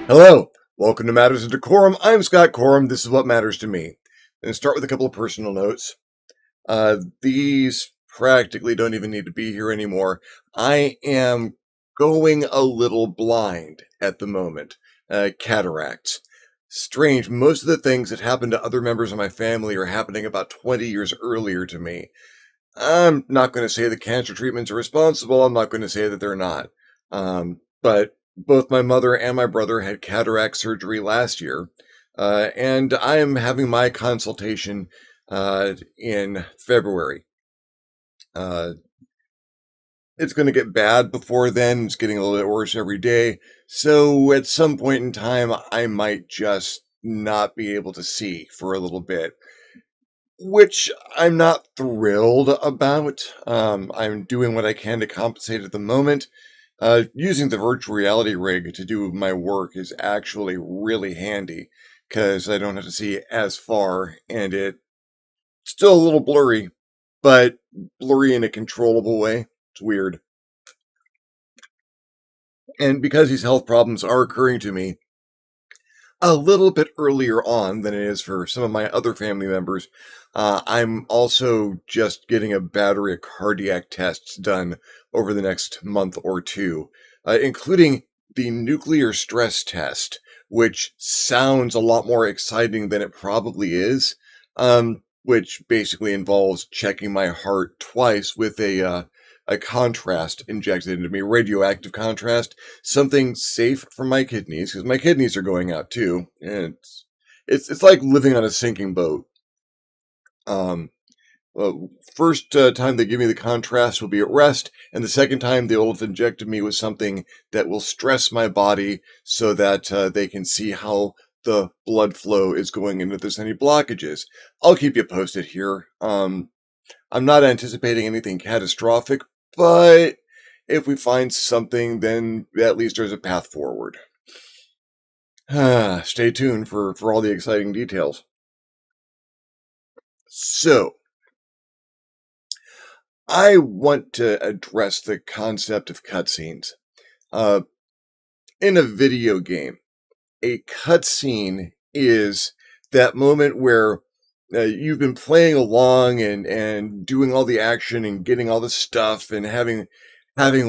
Hello, welcome to Matters of DeCorum. I'm Scott Corum. This is what matters to me. I'm going to start with a couple of personal notes. These practically don't even need to be here anymore. I am going a little blind at the moment. Cataracts. Strange. Most of the things that happen to other members of my family are happening about 20 years earlier to me. I'm not going to say that cancer treatments are responsible. I'm not going to say that they're not. But both my mother and my brother had cataract surgery last year, and I am having my consultation in February. It's going to get bad before then. It's getting a little bit worse every day. So at some point in time, I might just not be able to see for a little bit, which I'm not thrilled about. I'm doing what I can to compensate at the moment. Using the virtual reality rig to do my work is actually really handy because I don't have to see as far, and it's still a little blurry, but blurry in a controllable way. It's weird. And because these health problems are occurring to me a little bit earlier on than it is for some of my other family members, I'm also just getting a battery of cardiac tests done over the next month or two, including the nuclear stress test, which sounds a lot more exciting than it probably is, which basically involves checking my heart twice with a contrast injected into me, radioactive contrast, something safe for my kidneys, because my kidneys are going out too. And it's like living on a sinking boat. Um, First time they give me the contrast will be at rest, and the second time they will have injected me with something that will stress my body so that they can see how the blood flow is going and if there's any blockages. I'll keep you posted here. I'm not anticipating anything catastrophic, but if we find something, then at least there's a path forward. Stay tuned for all the exciting details. So, I want to address the concept of cutscenes. Uh, in a video game, a cutscene is that moment where you've been playing along and doing all the action and getting all the stuff and having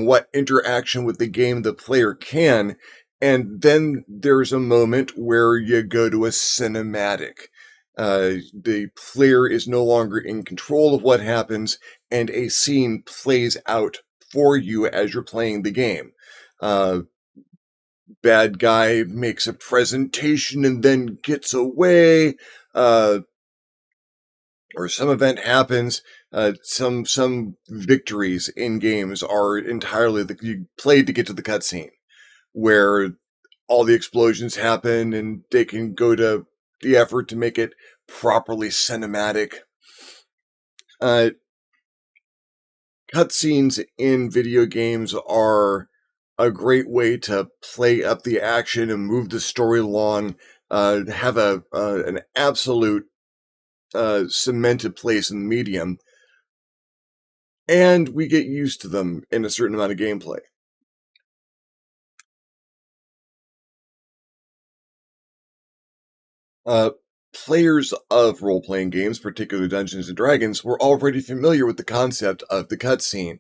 what interaction with the game the player can, and then there's a moment where you go to a cinematic. The player is no longer in control of what happens, and a scene plays out for you as you're playing the game. Uh, Bad guy makes a presentation and then gets away. Or some event happens. Some victories in games are entirely you played to get to the cutscene, where all the explosions happen and they can go to the effort to make it properly cinematic. Cutscenes in video games are a great way to play up the action and move the story along. Have an absolute cemented place in the medium, and we get used to them in a certain amount of gameplay. Uh, Players of role-playing games, particularly Dungeons and Dragons, were already familiar with the concept of the cutscene,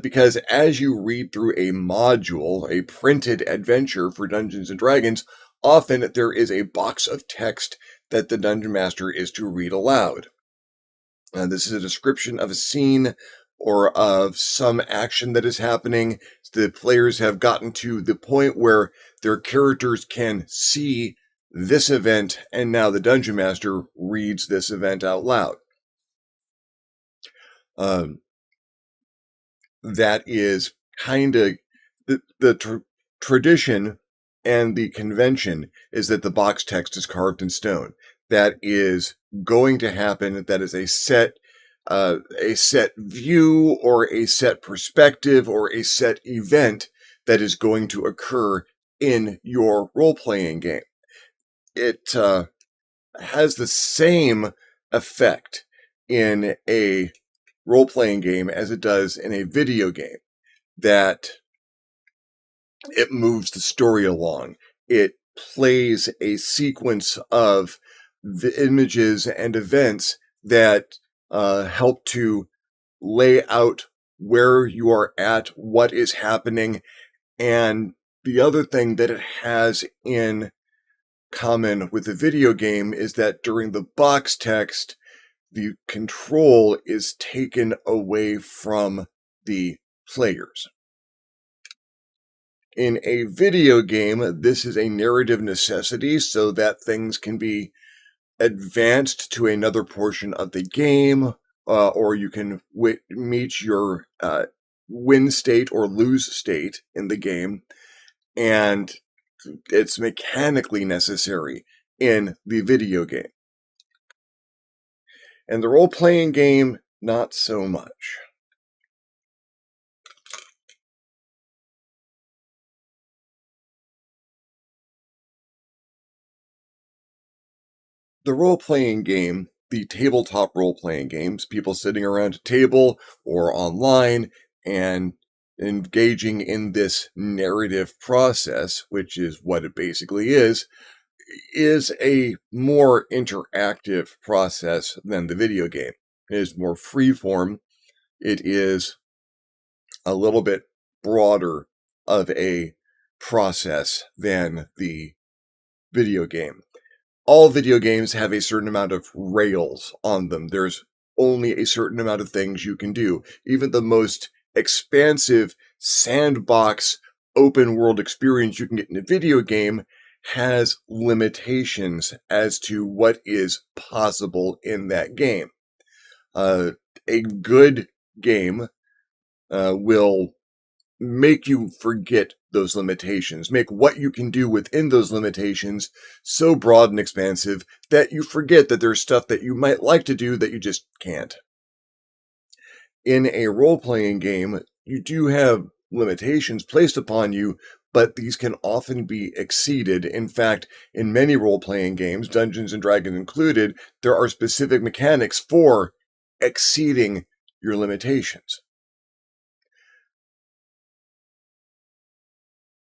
because as you read through a module, a printed adventure for Dungeons and Dragons, often there is a box of text that the Dungeon Master is to read aloud. This is a description of a scene or of some action that is happening. The players have gotten to the point where their characters can see this event, and now the Dungeon Master reads this event out loud. That is kind of the tradition, and the convention is that the box text is carved in stone. That is going to happen. That is a set view or a set perspective or a set event that is going to occur in your role-playing game. It has the same effect in a role-playing game as it does in a video game, that it moves the story along. It plays a sequence of the images and events that help to lay out where you are at, what is happening, and the other thing that it has in common with the video game is that during the box text, the control is taken away from the players. In a video game, this is a narrative necessity so that things can be advanced to another portion of the game, or you can meet your win state or lose state in the game, and it's mechanically necessary in the video game. And the role-playing game, not so much. The role-playing game, the tabletop role-playing games, people sitting around a table or online and engaging in this narrative process, which is what it basically is a more interactive process than the video game. It is more freeform. It is a little bit broader of a process than the video game. All video games have a certain amount of rails on them. There's only a certain amount of things you can do. Even the most expansive sandbox open world experience you can get in a video game has limitations as to what is possible in that game. A good game will make you forget those limitations, make what you can do within those limitations so broad and expansive that you forget that there's stuff that you might like to do that you just can't. In a role-playing game, you do have limitations placed upon you, but these can often be exceeded. In fact, in many role-playing games, Dungeons and Dragons included, there are specific mechanics for exceeding your limitations.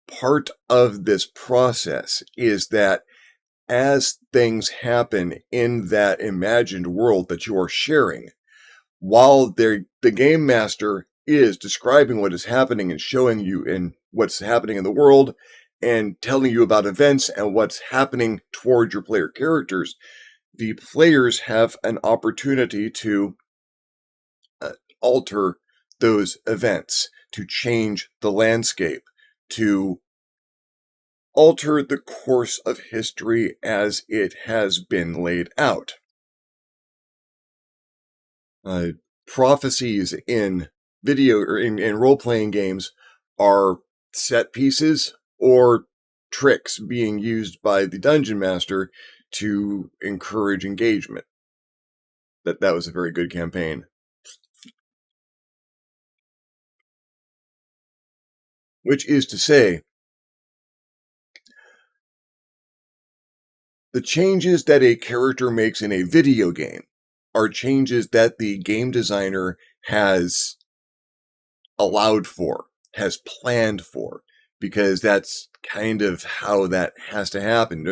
Part of this process is that as things happen in that imagined world that you are sharing, while the game master is describing what is happening and showing you in what's happening in the world and telling you about events and what's happening toward your player characters, the players have an opportunity to alter those events, to change the landscape, to alter the course of history as it has been laid out. Prophecies in video or in role-playing games are set pieces or tricks being used by the dungeon master to encourage engagement. That was a very good campaign. Which is to say, the changes that a character makes in a video game are changes that the game designer has allowed for, has planned for, because that's kind of how that has to happen.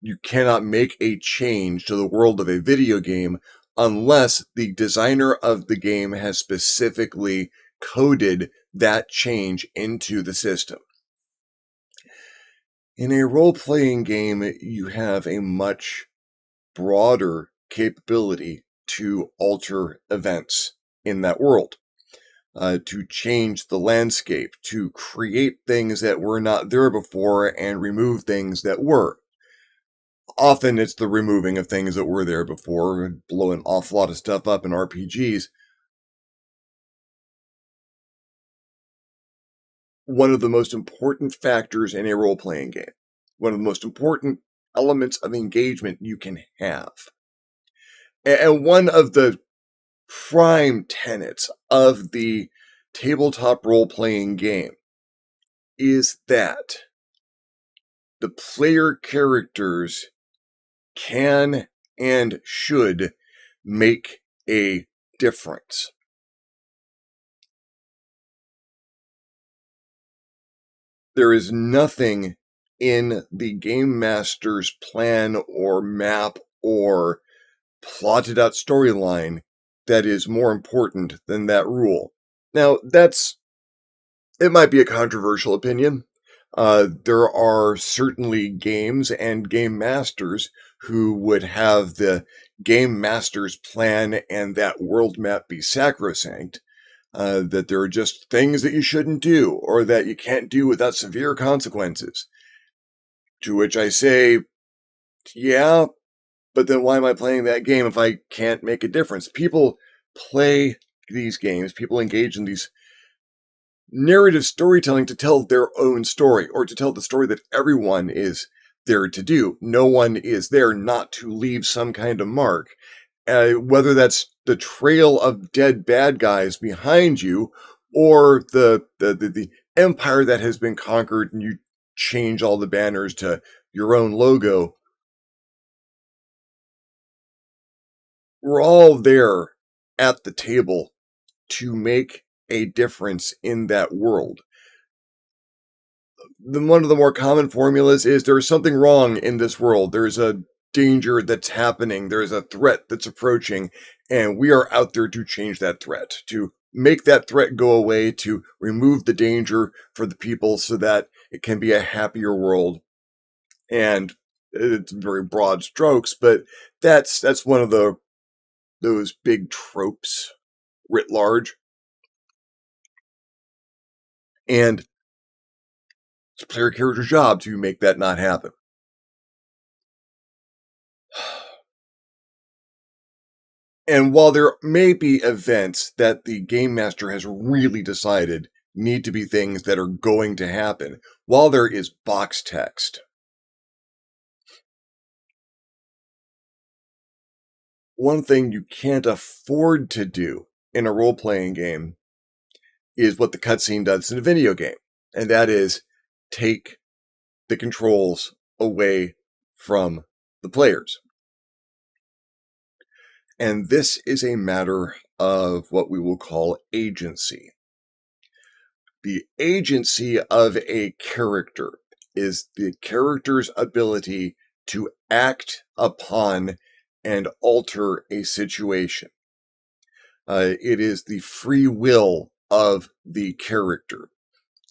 You cannot make a change to the world of a video game unless the designer of the game has specifically coded that change into the system. In a role-playing game, you have a much broader capability to alter events in that world, to change the landscape, to create things that were not there before and remove things that were. Often it's the removing of things that were there before, and blow an awful lot of stuff up in RPGs. One of the most important factors in a role-playing game, one of the most important elements of engagement you can have. And one of the prime tenets of the tabletop role-playing game is that the player characters can and should make a difference. There is nothing in the game master's plan or map or plotted out storyline that is more important than that rule. Now, it might be a controversial opinion. There are certainly games and game masters who would have the game master's plan and that world map be sacrosanct. That there are just things that you shouldn't do or that you can't do without severe consequences. To which I say, yeah, but then why am I playing that game if I can't make a difference? People play these games, people engage in these narrative storytelling to tell their own story or to tell the story that everyone is there to do. No one is there not to leave some kind of mark. Whether that's the trail of dead bad guys behind you or the empire that has been conquered and you change all the banners to your own logo. We're all there at the table to make a difference in that world. One of the more common formulas is there's something wrong in this world. There's a danger that's happening. There's a threat that's approaching, and we are out there to change that threat, to make that threat go away, to remove the danger for the people so that it can be a happier world. And it's very broad strokes, but that's one of those big tropes writ large. And it's a player character's job to make that not happen. And while there may be events that the game master has really decided need to be things that are going to happen, while there is box text, one thing you can't afford to do in a role-playing game is what the cutscene does in a video game, and that is take the controls away from the players. And this is a matter of what we will call agency. The agency of a character is the character's ability to act upon and alter a situation. It is the free will of the character,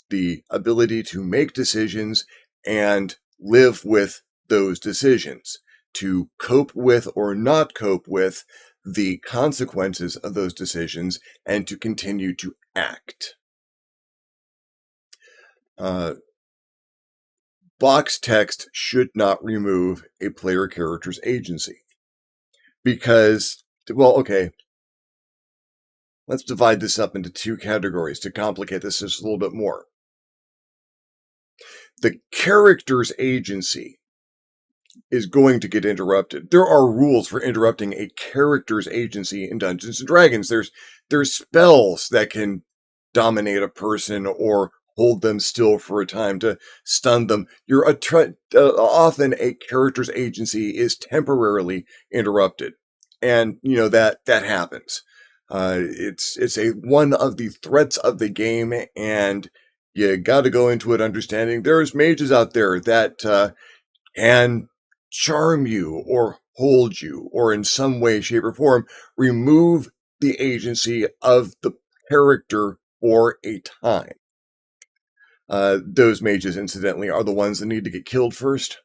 the ability to make decisions and live with those decisions, to cope with or not cope with the consequences of those decisions, and to continue to act. Box text should not remove a player character's agency. Because, well, okay, let's divide this up into two categories to complicate this just a little bit more. The character's agency is going to get interrupted. There are rules for interrupting a character's agency in Dungeons and Dragons. There's spells that can dominate a person or hold them still for a time to stun them. Often a character's agency is temporarily interrupted, and that happens. It's one of the threats of the game, and you got to go into it understanding there's mages out there that can charm you or hold you or in some way, shape, or form remove the agency of the character for a time. Those mages, incidentally, are the ones that need to get killed first.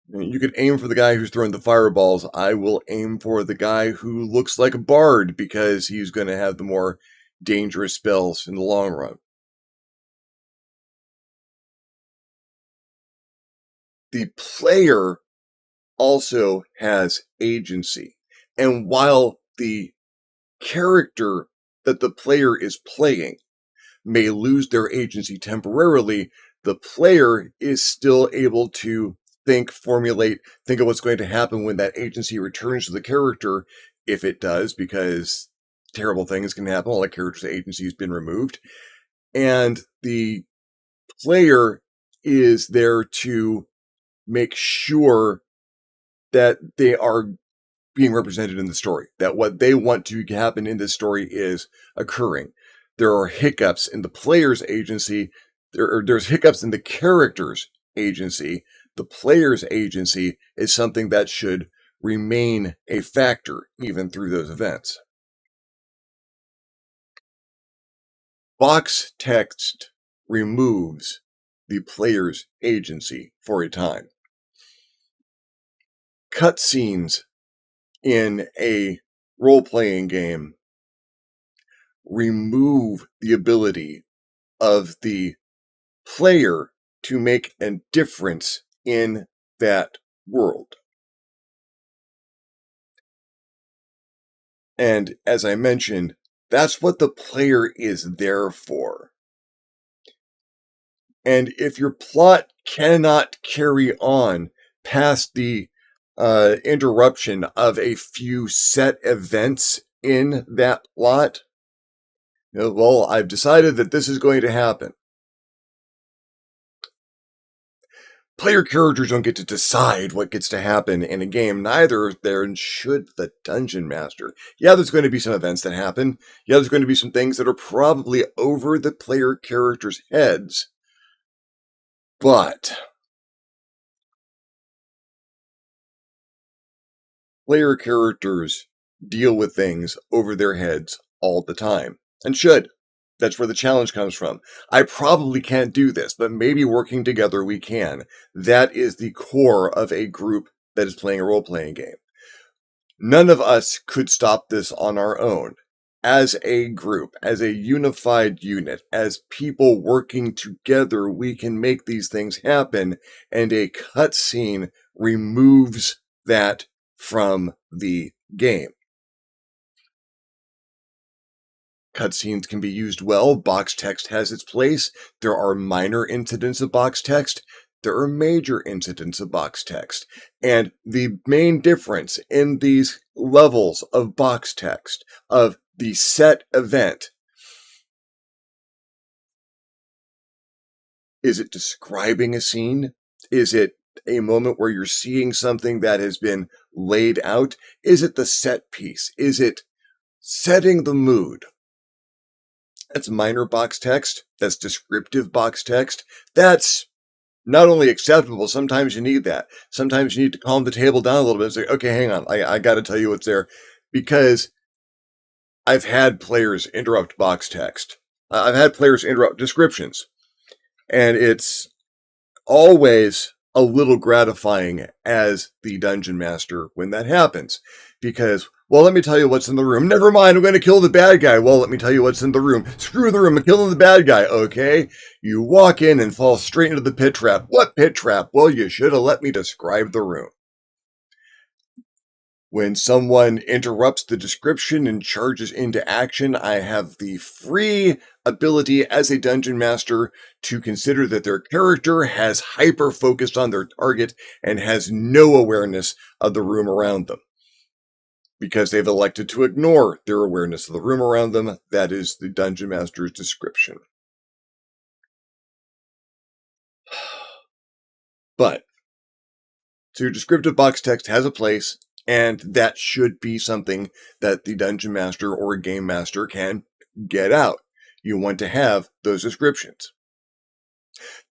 You could aim for the guy who's throwing the fireballs. I will aim for the guy who looks like a bard because he's going to have the more dangerous spells in the long run. The player also has agency. And while the character that the player is playing may lose their agency temporarily, the player is still able to think of what's going to happen when that agency returns to the character, if it does, because terrible things can happen while a character's agency has been removed. And the player is there to make sure that they are being represented in the story, that what they want to happen in this story is occurring. there are hiccups in the player's agency. There's hiccups in the character's agency. The player's agency is something that should remain a factor even through those events. Box text removes the player's agency for a time. Cutscenes in a role-playing game remove the ability of the player to make a difference in that world. And as I mentioned, that's what the player is there for. And if your plot cannot carry on past the interruption of a few set events in that plot, well, I've decided that this is going to happen. Player characters don't get to decide what gets to happen in a game. Neither there should the dungeon master. Yeah, there's going to be some events that happen. Yeah, there's going to be some things that are probably over the player characters' heads. But player characters deal with things over their heads all the time, and should. That's where the challenge comes from. I probably can't do this, but maybe working together we can. That is the core of a group that is playing a role-playing game. None of us could stop this on our own. As a group, as a unified unit, as people working together, we can make these things happen, and a cutscene removes that from the game. Cutscenes can be used well. Box text has its place. There are minor incidents of box text. There are major incidents of box text. And the main difference in these levels of box text, of the set event, is it describing a scene? Is it a moment where you're seeing something that has been laid out? Is it the set piece? Is it setting the mood? That's minor box text. That's descriptive box text. That's not only acceptable, sometimes you need that. Sometimes you need to calm the table down a little bit and say, okay, hang on, I got to tell you what's there. Because I've had players interrupt box text. I've had players interrupt descriptions. And it's always a little gratifying as the dungeon master when that happens. Because, well, let me tell you what's in the room. Never mind, I'm going to kill the bad guy. Well, let me tell you what's in the room. Screw the room, I'm killing the bad guy, okay? You walk in and fall straight into the pit trap. What pit trap? Well, you should have let me describe the room. When someone interrupts the description and charges into action, I have the free ability as a dungeon master to consider that their character has hyper-focused on their target and has no awareness of the room around them. Because they've elected to ignore their awareness of the room around them, that is the dungeon master's description. But, so descriptive box text has a place, and that should be something that the dungeon master or game master can get out. You want to have those descriptions.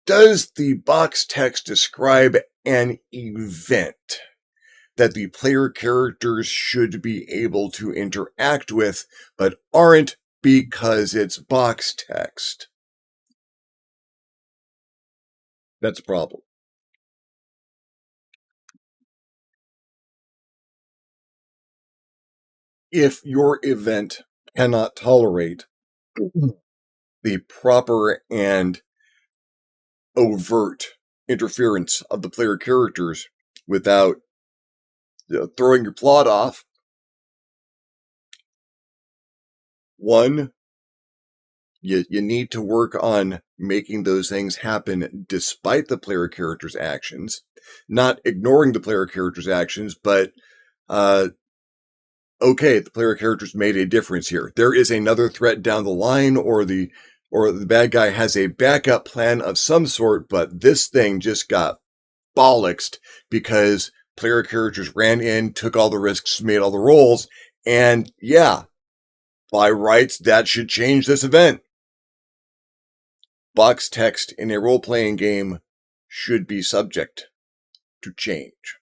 Does the box text describe an event that the player characters should be able to interact with, but aren't because it's box text? That's a problem. If your event cannot tolerate the proper and overt interference of the player characters without throwing your plot off, one, you need to work on making those things happen despite the player character's actions, not ignoring the player character's actions, but okay, the player characters made a difference here. There is another threat down the line, or the bad guy has a backup plan of some sort, but this thing just got bollocksed because player characters ran in, took all the risks, made all the rolls, and yeah, By rights, that should change this event. Box text in a role-playing game should be subject to change.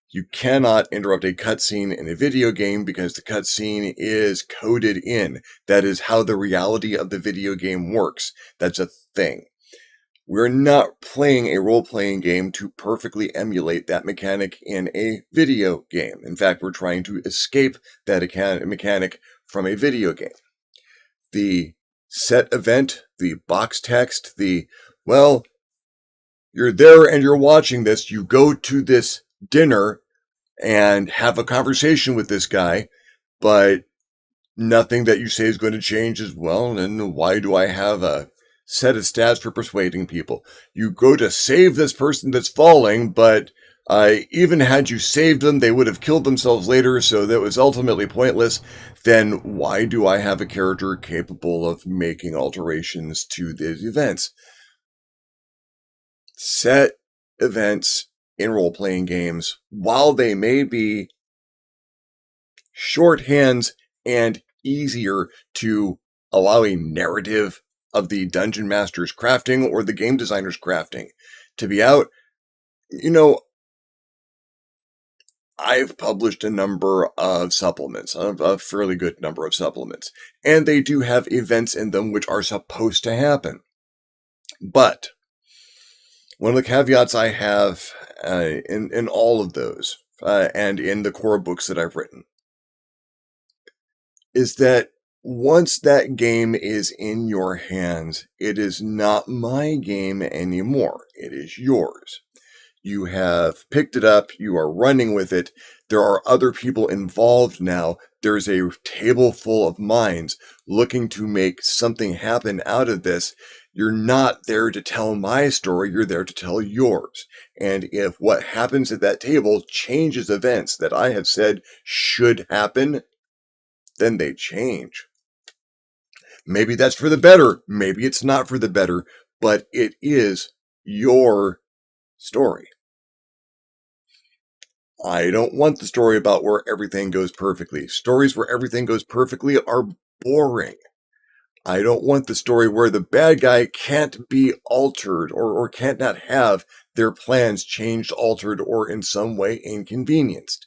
You cannot interrupt a cutscene in a video game because the cutscene is coded in. That is how the reality of the video game works. That's a thing. We're not playing a role-playing game to perfectly emulate that mechanic in a video game. In fact, we're trying to escape that mechanic from a video game. The set event, the box text, well, you're there and you're watching this, you go to this dinner and have a conversation with this guy, but nothing that you say is going to change as well. And why do I have a set of stats for persuading people? You go to save this person that's falling, but even had you saved them, they would have killed themselves later, so that was ultimately pointless. Then why do I have a character capable of making alterations to these events? Set events in role-playing games, while they may be shorthands and easier to allow a narrative of the dungeon master's crafting or the game designer's crafting to be out, I've published a number of supplements, a fairly good number of supplements, and they do have events in them which are supposed to happen. But one of the caveats I have in all of those, and in the core books that I've written, is that once that game is in your hands, it is not my game anymore. It is yours. You have picked it up. You are running with it. There are other people involved now. There's a table full of minds looking to make something happen out of this. You're not there to tell my story. You're there to tell yours. And if what happens at that table changes events that I have said should happen, then they change. Maybe that's for the better. Maybe it's not for the better, but it is your story. I don't want the story about where everything goes perfectly. Stories where everything goes perfectly are boring. I don't want the story where the bad guy can't be altered or can't not have their plans changed, altered, or in some way inconvenienced.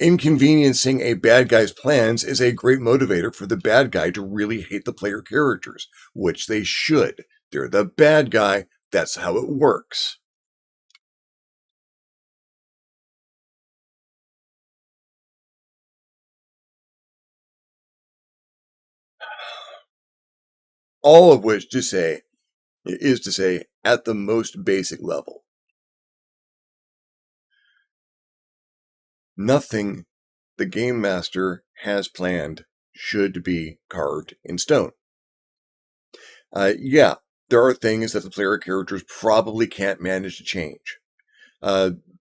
Inconveniencing a bad guy's plans is a great motivator for the bad guy to really hate the player characters, which they should. They're the bad guy. That's how it works. All of which is to say, at the most basic level, nothing the game master has planned should be carved in stone. Yeah, there are things that the player characters probably can't manage to change.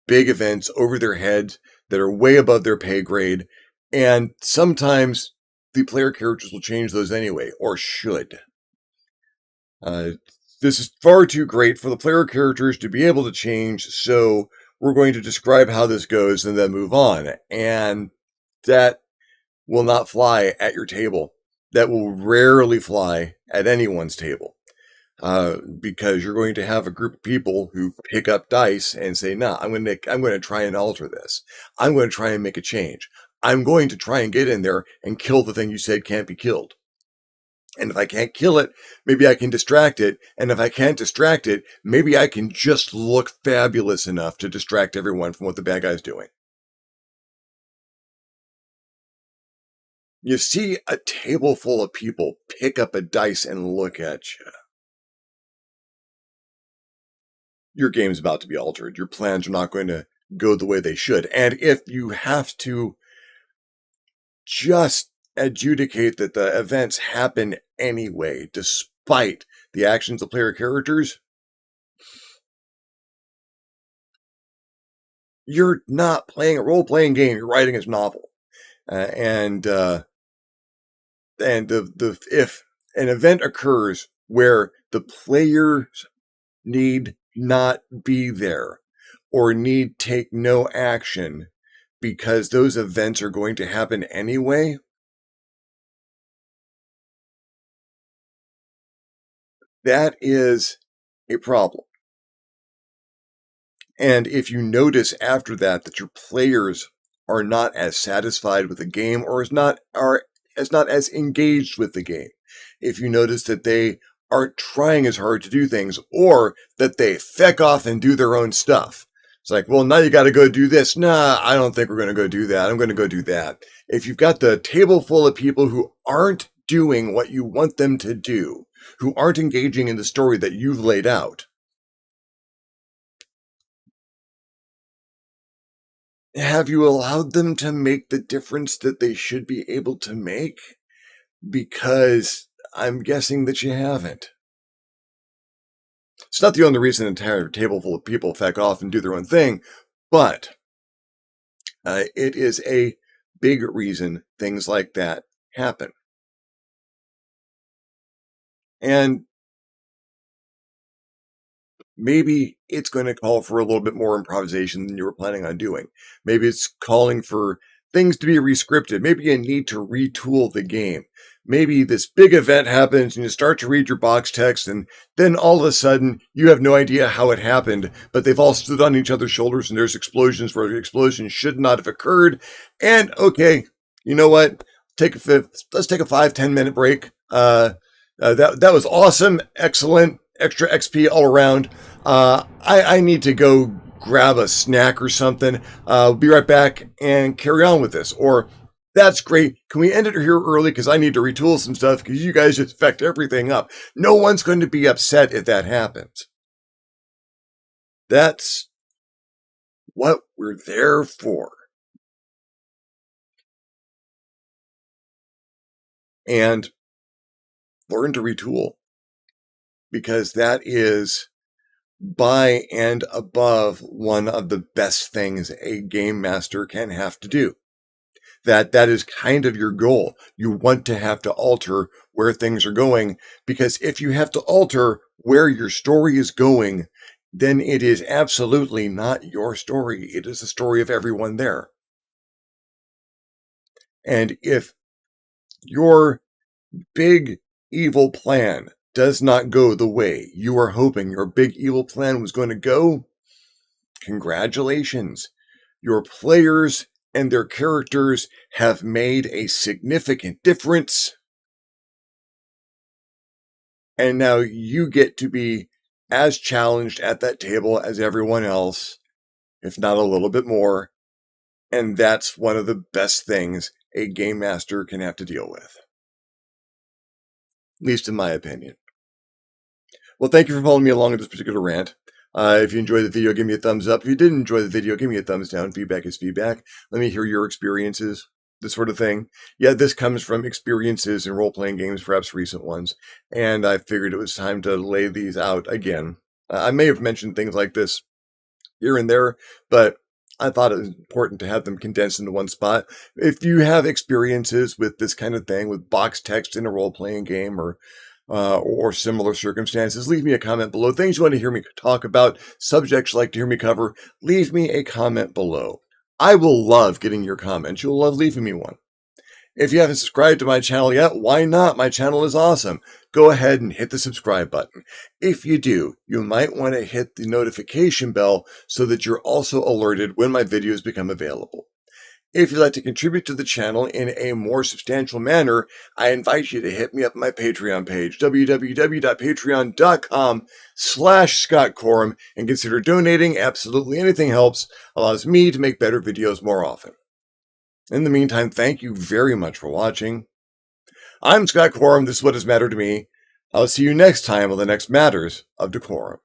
Big events over their heads that are way above their pay grade, and sometimes the player characters will change those anyway, or should. This is far too great for the player characters to be able to change, so we're going to describe how this goes and then move on. And that will not fly at your table. That will rarely fly at anyone's table. Because you're going to have a group of people who pick up dice and say, "Nah, I'm going to try and alter this. I'm going to try and make a change. I'm going to try and get in there and kill the thing you said can't be killed. And if I can't kill it, maybe I can distract it. And if I can't distract it, maybe I can just look fabulous enough to distract everyone from what the bad guy's doing." You see a table full of people pick up a dice and look at you. Your game's about to be altered. Your plans are not going to go the way they should. And if you have to just adjudicate that the events happen anyway, despite the actions of player characters, you're not playing a role-playing game. You're writing a novel. If an event occurs where the players need not be there or need take no action because those events are going to happen anyway, That is a problem. And if you notice after that that your players are not as satisfied with the game or is not as engaged with the game, if you notice that they aren't trying as hard to do things or that they feck off and do their own stuff. It's like, well, now you got to go do this. Nah, I don't think we're going to go do that. I'm going to go do that. If you've got the table full of people who aren't doing what you want them to do, who aren't engaging in the story that you've laid out, have you allowed them to make the difference that they should be able to make? Because I'm guessing that you haven't. It's not the only reason an entire table full of people feck off and do their own thing, but it is a big reason things like that happen. And maybe it's going to call for a little bit more improvisation than you were planning on doing. Maybe it's calling for things to be rescripted. Maybe you need to retool the game. Maybe this big event happens and you start to read your box text, and then all of a sudden you have no idea how it happened, but they've all stood on each other's shoulders and there's explosions where explosions should not have occurred. And okay, you know what? Let's take a 5-10 minute break. That was awesome, excellent, extra XP all around. I need to go grab a snack or something. Be right back and carry on with this. Or that's great. Can we end it here early? Because I need to retool some stuff because you guys just fecked everything up. No one's going to be upset if that happens. That's what we're there for. And learn to retool, because that is by and above one of the best things a game master can have to do. That is kind of your goal. You want to have to alter where things are going, because if you have to alter where your story is going, then it is absolutely not your story. It is the story of everyone there. And if your big evil plan does not go the way you are hoping your big evil plan was going to go, congratulations. Your players and their characters have made a significant difference. And now you get to be as challenged at that table as everyone else, if not a little bit more. And that's one of the best things a game master can have to deal with. At least in my opinion. Well, thank you for following me along in this particular rant. If you enjoyed the video, give me a thumbs up. If you didn't enjoy the video, give me a thumbs down. Feedback is feedback. Let me hear your experiences, this sort of thing. Yeah, this comes from experiences in role-playing games, perhaps recent ones, and I figured it was time to lay these out again. I may have mentioned things like this here and there, but I thought it was important to have them condensed into one spot. If you have experiences with this kind of thing, with box text in a role-playing game or similar circumstances, leave me a comment below. Things you want to hear me talk about, subjects you'd like to hear me cover, leave me a comment below. I will love getting your comments. You'll love leaving me one. If you haven't subscribed to my channel yet, why not? My channel is awesome. Go ahead and hit the subscribe button. If you do, you might want to hit the notification bell so that you're also alerted when my videos become available. If you'd like to contribute to the channel in a more substantial manner, I invite you to hit me up at my Patreon page, www.patreon.com/ScottCorum, and consider donating. Absolutely anything helps, allows me to make better videos more often. In the meantime, thank you very much for watching. I'm Scott Corum. This is what has mattered to me. I'll see you next time on the next Matters of Decorum.